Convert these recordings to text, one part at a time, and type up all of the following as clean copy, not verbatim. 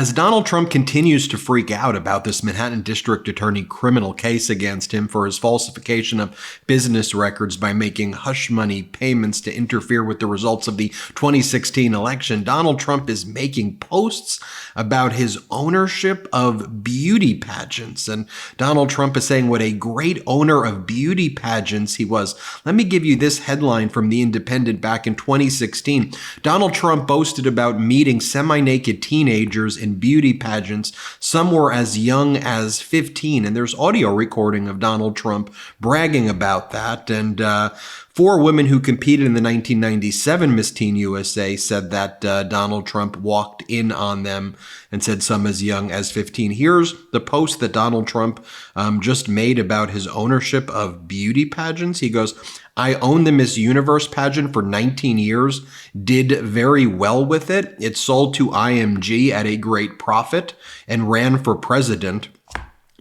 As Donald Trump continues to freak out about this Manhattan District Attorney criminal case against him for his falsification of business records by making hush money payments to interfere with the results of the 2016 election, Donald Trump is making posts about his ownership of beauty pageants. And Donald Trump is saying what a great owner of beauty pageants he was. Let me give you this headline from The Independent back in 2016. Donald Trump boasted about meeting semi-naked teenagers in beauty pageants. Some were as young as 15. And there's audio recording of Donald Trump bragging about that. And 4 women who competed in the 1997 Miss Teen USA said that Donald Trump walked in on them and said some as young as 15. Here's the post that Donald Trump just made about his ownership of beauty pageants. He goes, I owned the Miss Universe pageant for 19 years, did very well with it. It sold to IMG at a great profit and ran for president.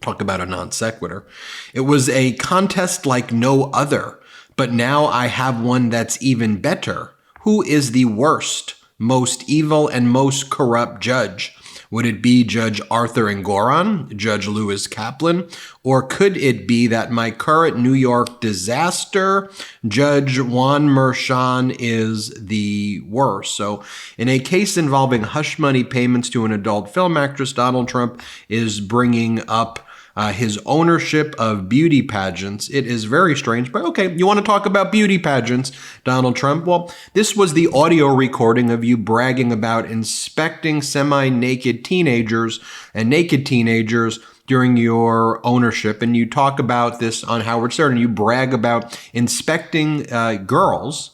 Talk about a non sequitur. It was a contest like no other, but now I have one that's even better. Who is the worst, most evil, and most corrupt judge? Would it be Judge Arthur Engoron, Judge Lewis Kaplan, or could it be that my current New York disaster, Judge Juan Merchan, is the worst? So in a case involving hush money payments to an adult film actress, Donald Trump is bringing up his ownership of beauty pageants. It is very strange, but okay, you want to talk about beauty pageants, Donald Trump? Well, this was the audio recording of you bragging about inspecting semi-naked teenagers and naked teenagers during your ownership. And you talk about this on Howard Stern, and you brag about inspecting girls,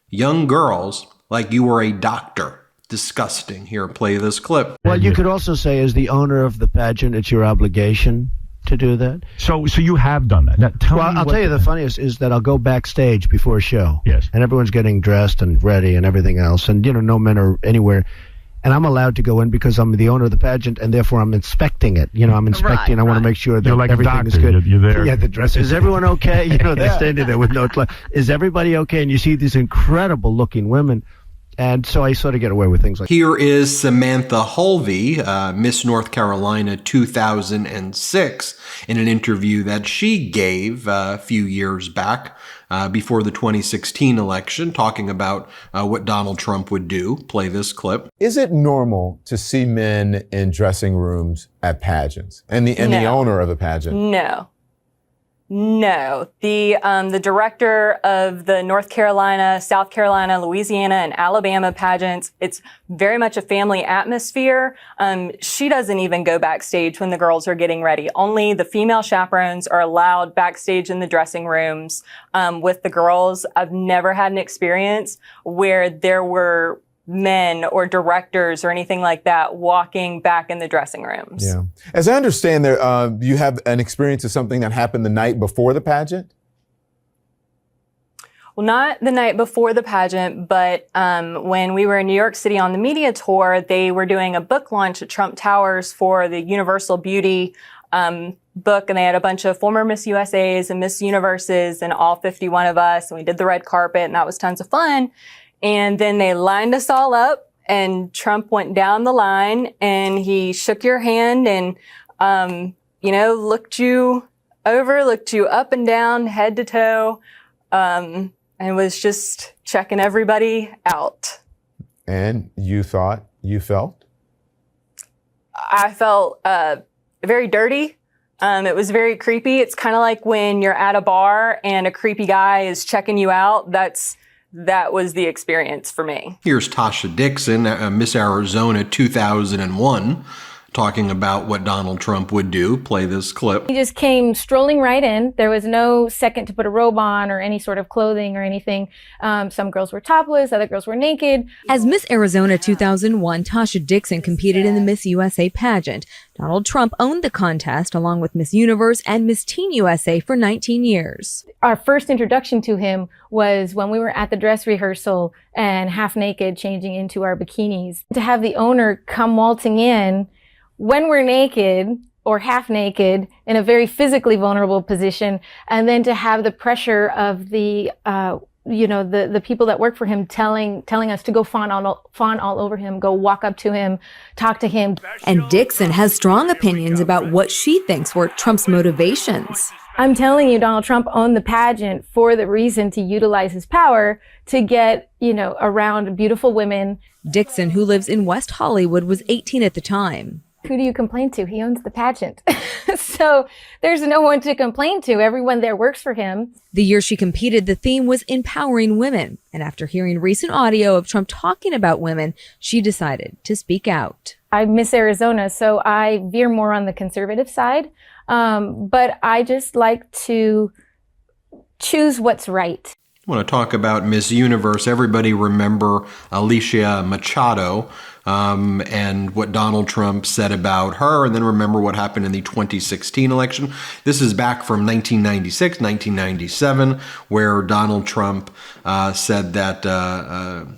young girls, like you were a doctor. Disgusting. Here, play this clip. Well, you could also say as the owner of the pageant, it's your obligation to do that. So you have done that. Now, I'll tell you the funniest is that I'll go backstage before a show. Yes. And everyone's getting dressed and ready and everything else. And, no men are anywhere. And I'm allowed to go in because I'm the owner of the pageant, and therefore I'm inspecting it. I'm inspecting. Right, I want to make sure that like everything is good. You're there. Yeah, the dress. Is everyone okay? They're standing there with no clothes. Is everybody okay? And you see these incredible looking women. And so I sort of get away with things like Here is Samantha Holvey, Miss North Carolina 2006, in an interview that she gave a few years back before the 2016 election, talking about what Donald Trump would do. Play this clip. Is it normal to see men in dressing rooms at pageants and the owner of a pageant? No. The director of the North Carolina, South Carolina, Louisiana, and Alabama pageants, it's very much a family atmosphere. She doesn't even go backstage when the girls are getting ready. Only the female chaperones are allowed backstage in the dressing rooms with the girls. I've never had an experience where there were men or directors or anything like that walking back in the dressing rooms. Yeah. As I understand, there you have an experience of something that happened the night before the pageant? Well, not the night before the pageant, but when we were in New York City on the media tour, they were doing a book launch at Trump Towers for the Universal Beauty book, and they had a bunch of former Miss USAs and Miss Universes and all 51 of us, and we did the red carpet, and that was tons of fun. And then they lined us all up, and Trump went down the line, and he shook your hand and, looked you over, looked you up and down, head to toe, and was just checking everybody out. And you thought you felt? I felt very dirty. It was very creepy. It's kind of like when you're at a bar and a creepy guy is checking you out. That was the experience for me. Here's Tasha Dixon, Miss Arizona 2001, talking about what Donald Trump would do. Play this clip. He just came strolling right in. There was no second to put a robe on or any sort of clothing or anything. Some girls were topless, other girls were naked. As Miss Arizona 2001, Tasha Dixon competed in the Miss USA pageant. Donald Trump owned the contest along with Miss Universe and Miss Teen USA for 19 years. Our first introduction to him was when we were at the dress rehearsal and half naked changing into our bikinis. To have the owner come waltzing in when we're naked or half naked in a very physically vulnerable position, and then to have the pressure of the the people that work for him telling us to go fawn all over him, go walk up to him, talk to him. And Dixon has strong opinions about what she thinks were Trump's motivations. I'm telling you, Donald Trump owned the pageant for the reason to utilize his power to get, around beautiful women. Dixon, who lives in West Hollywood, was 18 at the time. Who do you complain to? He owns the pageant. So there's no one to complain to. Everyone there works for him. The year she competed, the theme was empowering women. And after hearing recent audio of Trump talking about women, she decided to speak out. I miss Arizona, so I veer more on the conservative side. But I just like to choose what's right. I want to talk about Miss Universe. Everybody remember Alicia Machado and what Donald Trump said about her, and then remember what happened in the 2016 election. This is back from 1996, 1997, where Donald Trump said that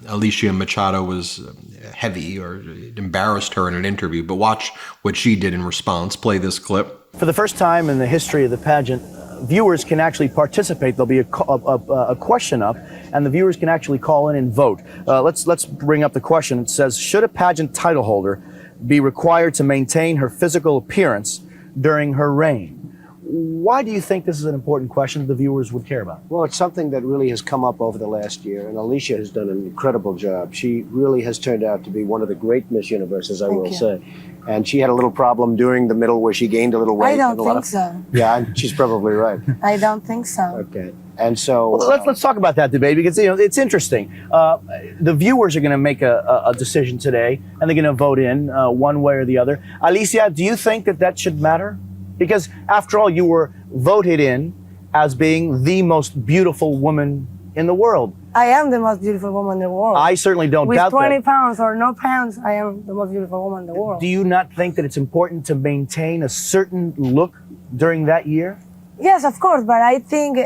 Alicia Machado was heavy, or it embarrassed her in an interview. But watch what she did in response. Play this clip. For the first time in the history of the pageant, viewers can actually participate. There'll be a question up, and the viewers can actually call in and vote. Let's bring up the question. It says, should a pageant title holder be required to maintain her physical appearance during her reign? Why do you think this is an important question the viewers would care about? Well, it's something that really has come up over the last year, and Alicia has done an incredible job. She really has turned out to be one of the great Miss Universes, I will say. And she had a little problem during the middle where she gained a little weight. I don't think so. Yeah, she's probably right. I don't think so. Okay. And so... Well, let's talk about that debate, because it's interesting. The viewers are going to make a decision today, and they're going to vote in one way or the other. Alicia, do you think that should matter? Because after all, you were voted in as being the most beautiful woman in the world. I am the most beautiful woman in the world. I certainly don't doubt that. With 20 pounds or no pounds, I am the most beautiful woman in the world. Do you not think that it's important to maintain a certain look during that year? Yes, of course, but I think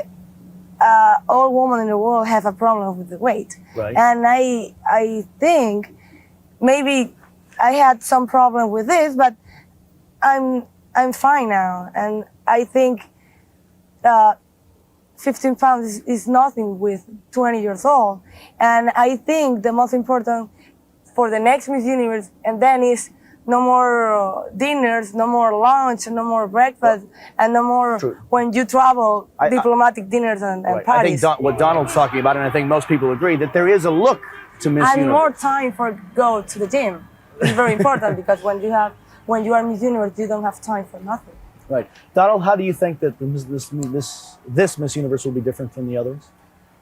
all women in the world have a problem with the weight. Right. And I think maybe I had some problem with this, but I'm fine now. And I think 15 pounds is nothing with 20 years old. And I think the most important for the next Miss Universe, and then is no more dinners, no more lunch, no more breakfast, and no more when you travel, diplomatic dinners and parties. I think what Donald's talking about, and I think most people agree, that there is a look to Miss Universe. And more time for go to the gym. It's very important because when you are Miss Universe, you don't have time for nothing. Right. Donald, how do you think that this Miss Universe will be different from the others?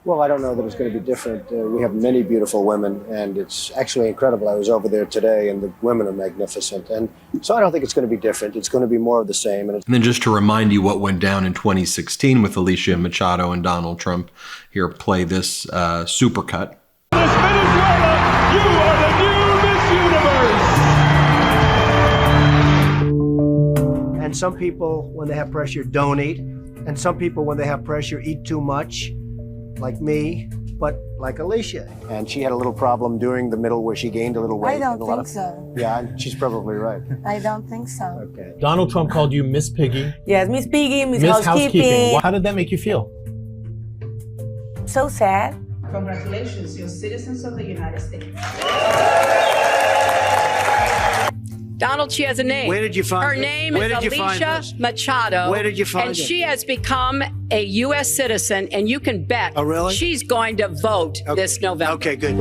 Well, I don't know that it's going to be different. We have many beautiful women, and it's actually incredible. I was over there today, and the women are magnificent. And so I don't think it's going to be different. It's going to be more of the same. And then just to remind you what went down in 2016 with Alicia Machado and Donald Trump, here, play this supercut. Miss Venezuela, you are the new Miss Universe! And some people, when they have pressure, don't eat. And some people, when they have pressure, eat too much. Like me, but like Alicia. And she had a little problem during the middle where she gained a little weight. I don't think so. Yeah, she's probably right. I don't think so. Okay. Donald Trump called you Miss Piggy. Yes, Miss Piggy, Miss Housekeeping. How did that make you feel? So sad. Congratulations, you're citizens of the United States. Donald, she has a name. Where did you find Her it? name Where is did you find Alicia this? Machado. Where did you find and it? she has become a U.S. citizen, and you can bet she's going to vote this November. Okay, good.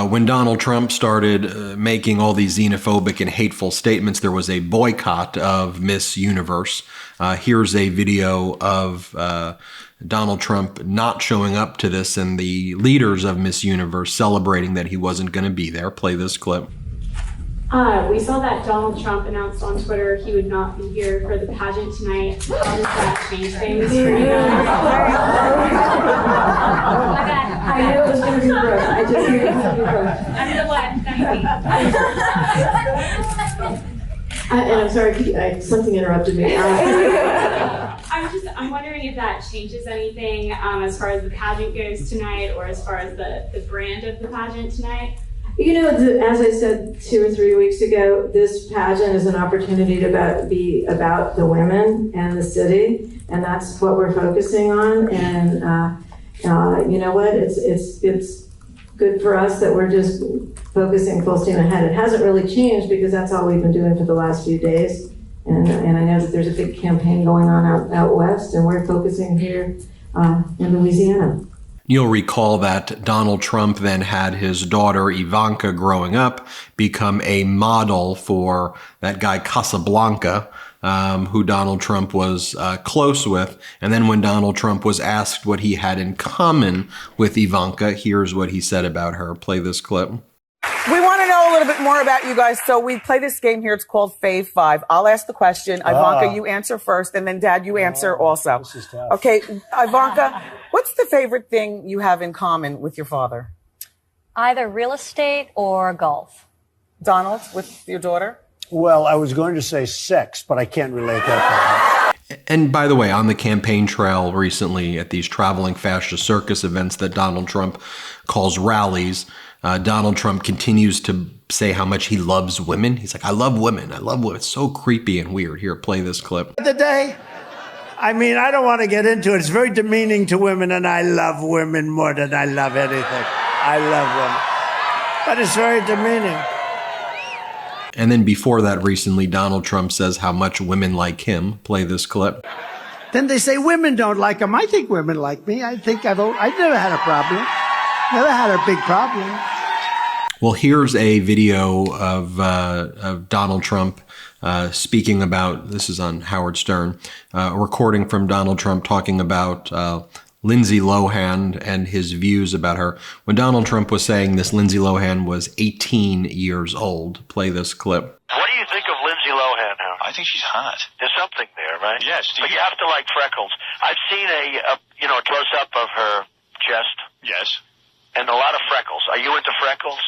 When Donald Trump started making all these xenophobic and hateful statements, there was a boycott of Miss Universe. Here's a video of Donald Trump not showing up to this and the leaders of Miss Universe celebrating that he wasn't going to be there. Play this clip. We saw that Donald Trump announced on Twitter he would not be here for the pageant tonight. How does that change things for you guys? I knew it was going to be gross. I just knew it was going to be gross. I'm the one. And I'm sorry, something interrupted me. I'm wondering if that changes anything as far as the pageant goes tonight, or as far as the brand of the pageant tonight. You know, as I said 2 or 3 weeks ago, this pageant is an opportunity to be about the women and the city, and that's what we're focusing on. And you know what? It's good for us that we're just focusing full steam ahead. It hasn't really changed because that's all we've been doing for the last few days. And I know that there's a big campaign going on out west, and we're focusing here in Louisiana. You'll recall that Donald Trump then had his daughter Ivanka growing up become a model for that guy Casablanca, who Donald Trump was close with. And then when Donald Trump was asked what he had in common with Ivanka, here's what he said about her. Play this clip. We want to know a little bit more about you guys. So we play this game here. It's called Fave 5. I'll ask the question. Ivanka, you answer first, and then Dad, you answer also. This is tough. Okay, Ivanka, what's the favorite thing you have in common with your father? Either real estate or golf. Donald, with your daughter? Well, I was going to say sex, but I can't relate that to her. And by the way, on the campaign trail recently at these traveling fascist circus events that Donald Trump calls rallies, Donald Trump continues to say how much he loves women. He's like, I love women. I love women. It's so creepy and weird. Here, play this clip. The day, I mean, I don't want to get into it. It's very demeaning to women, and I love women more than I love anything. I love women. But it's very demeaning. And then before that, recently, Donald Trump says how much women like him. Play this clip. Then they say women don't like him. I think women like me. I've never had a problem. Never had a big problem. Well, here's a video of Donald Trump speaking about, this is on Howard Stern, a recording from Donald Trump talking about Lindsay Lohan and his views about her. When Donald Trump was saying this, Lindsay Lohan was 18 years old. Play this clip. What do you think of Lindsay Lohan, Howard? I think she's hot. There's something there, right? Yes. But you have to like freckles. I've seen a close-up of her chest. Yes. And a lot of freckles. Are you into freckles?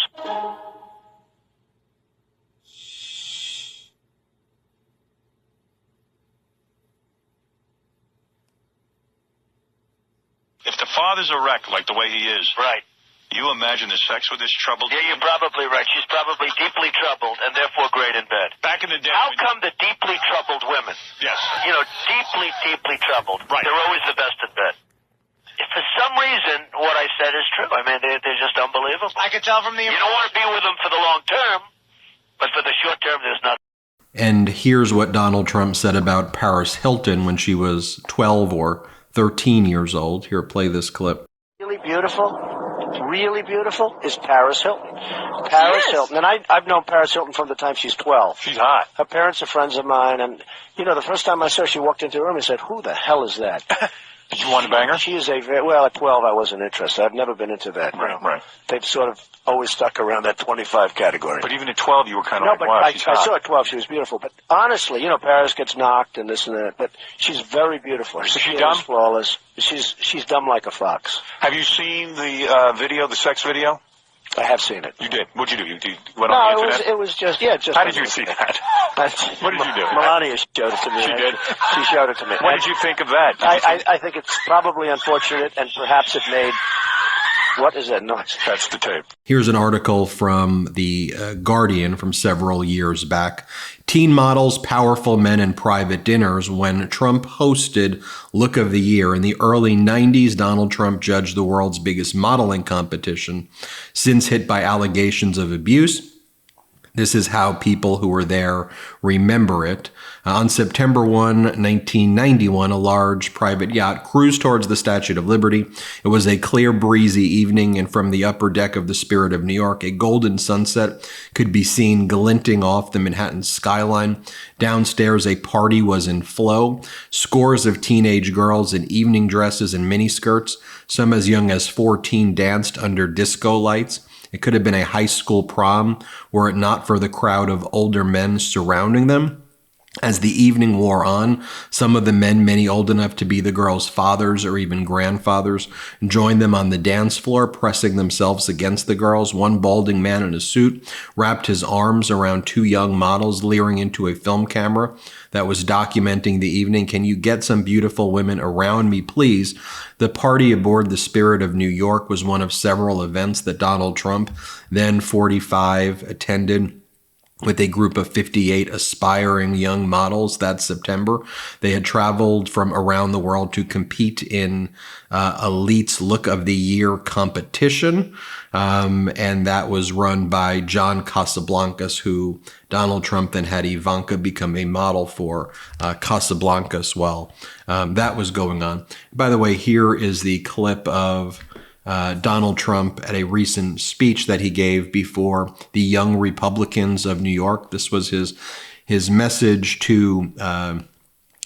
If the father's a wreck like the way he is, right? You imagine the sex with this troubled. Yeah, you're probably right. She's probably deeply troubled and therefore great in bed. Back in the day. How come the deeply troubled women? Yes. Deeply, deeply troubled. Right. They're always the best in bed. If for some reason what I said is true, I mean, they're just unbelievable. I can tell from the. You don't want to be with them for the long term, but for the short term, there's nothing. And here's what Donald Trump said about Paris Hilton when she was 12 or 13 years old. Here, play this clip. Really beautiful is Paris Hilton. Paris Hilton. And I've known Paris Hilton from the time she's 12. She's hot. Her parents are friends of mine. And, the first time I saw her, she walked into the room and said, who the hell is that? Did you want to bang her? She is at 12, I wasn't interested. I've never been into that. Right. They've sort of always stuck around that 25 category. But even at 12, you were kind of but wow, I she's hot. saw at 12 she was beautiful. But honestly, Paris gets knocked and this and that. But she's very beautiful. Is she dumb? Flawless. She's dumb like a fox. Have you seen the video, the sex video? I have seen it. You did. What'd you do? You went on the internet? It was just. How did you see that? What did you do? Melania showed it to me. She did? She showed it to me. What did you think of that? I think it's probably unfortunate, and perhaps it made. What is that noise? That's the tape. Here's an article from the Guardian from several years back. Teen models, powerful men, and private dinners. When Trump hosted Look of the Year in the early 90s, Donald Trump judged the world's biggest modeling competition. Since hit by allegations of abuse, this is how people who were there remember it. On September 1, 1991, a large private yacht cruised towards the Statue of Liberty. It was a clear, breezy evening, and from the upper deck of the Spirit of New York, a golden sunset could be seen glinting off the Manhattan skyline. Downstairs, a party was in flow. Scores of teenage girls in evening dresses and miniskirts, some as young as 14, danced under disco lights. It could have been a high school prom were it not for the crowd of older men surrounding them. As the evening wore on, some of the men, many old enough to be the girls' fathers or even grandfathers, joined them on the dance floor, pressing themselves against the girls. One balding man in a suit wrapped his arms around two young models, leering into a film camera that was documenting the evening. "Can you get some beautiful women around me, please?" The party aboard the Spirit of New York was one of several events that Donald Trump, then 45, attended with a group of 58 aspiring young models that September. They had traveled from around the world to compete in Elite's Look of the Year competition. And that was run by John Casablancas, who Donald Trump then had Ivanka become a model for Casablancas while that was going on. By the way, here is the clip of Donald Trump at a recent speech that he gave before the Young Republicans of New York. This was his message to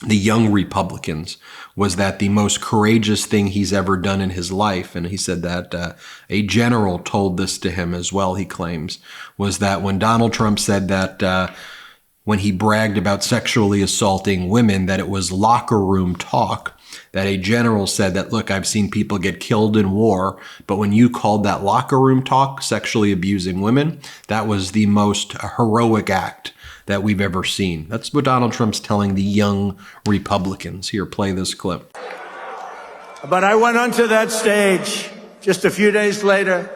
the Young Republicans, was that the most courageous thing he's ever done in his life, and he said that a general told this to him as well, he claims, was that when Donald Trump said that when he bragged about sexually assaulting women, that it was locker room talk, that a general said that, look, I've seen people get killed in war, but when you called that locker room talk, sexually abusing women, that was the most heroic act that we've ever seen. That's what Donald Trump's telling the young Republicans. Here, play this clip. But I went onto that stage just a few days later,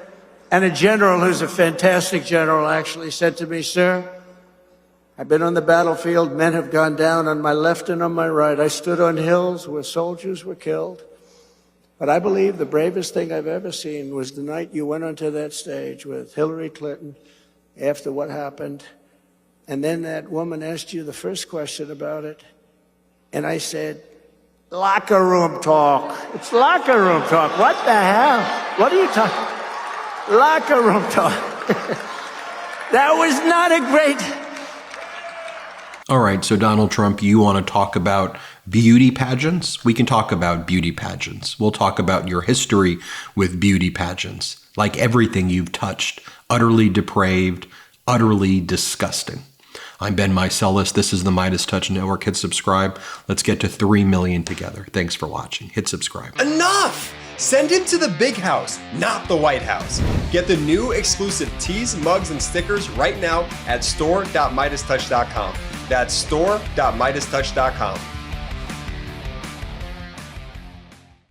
and a general, who's a fantastic general, actually said to me, "Sir, I've been on the battlefield. Men have gone down on my left and on my right. I stood on hills where soldiers were killed. But I believe the bravest thing I've ever seen was the night you went onto that stage with Hillary Clinton after what happened. And then that woman asked you the first question about it. And I said, locker room talk. It's locker room talk. What the hell? What are you talking? Locker room talk." That was not a great... All right, so Donald Trump, you want to talk about beauty pageants? We can talk about beauty pageants. We'll talk about your history with beauty pageants. Like everything you've touched, utterly depraved, utterly disgusting. I'm Ben Meiselas. This is the MeidasTouch Network. Hit subscribe. Let's get to 3 million together. Thanks for watching. Hit subscribe. Enough! Send it to the big house, not the White House. Get the new exclusive tees, mugs, and stickers right now at store.meidastouch.com. That's store.meidastouch.com.